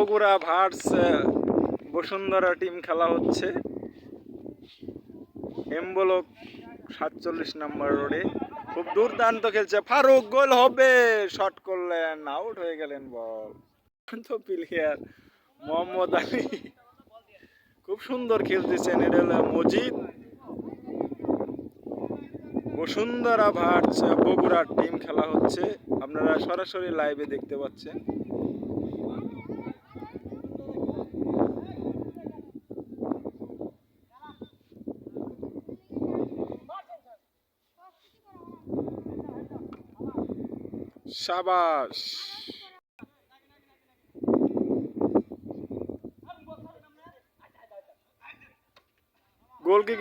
Bogura verse Bashundhara team খেলা হচ্ছে এমবলক 47 নম্বর রোডে। খুব দুর্দান্ত খেলছে ফারুক, গোল হবে, শট করলেন, আউট হয়ে গেলেন। বল তো প্লেয়ার মোহাম্মদ আলী খুব সুন্দর খেলতেছেন। এটা হলো মজিদ। বসুন্ধরা ভার্স বগুড়ার টিম খেলা হচ্ছে, আপনারা সরাসরি লাইভে দেখতে পাচ্ছেন। শাবাশ, গোল কি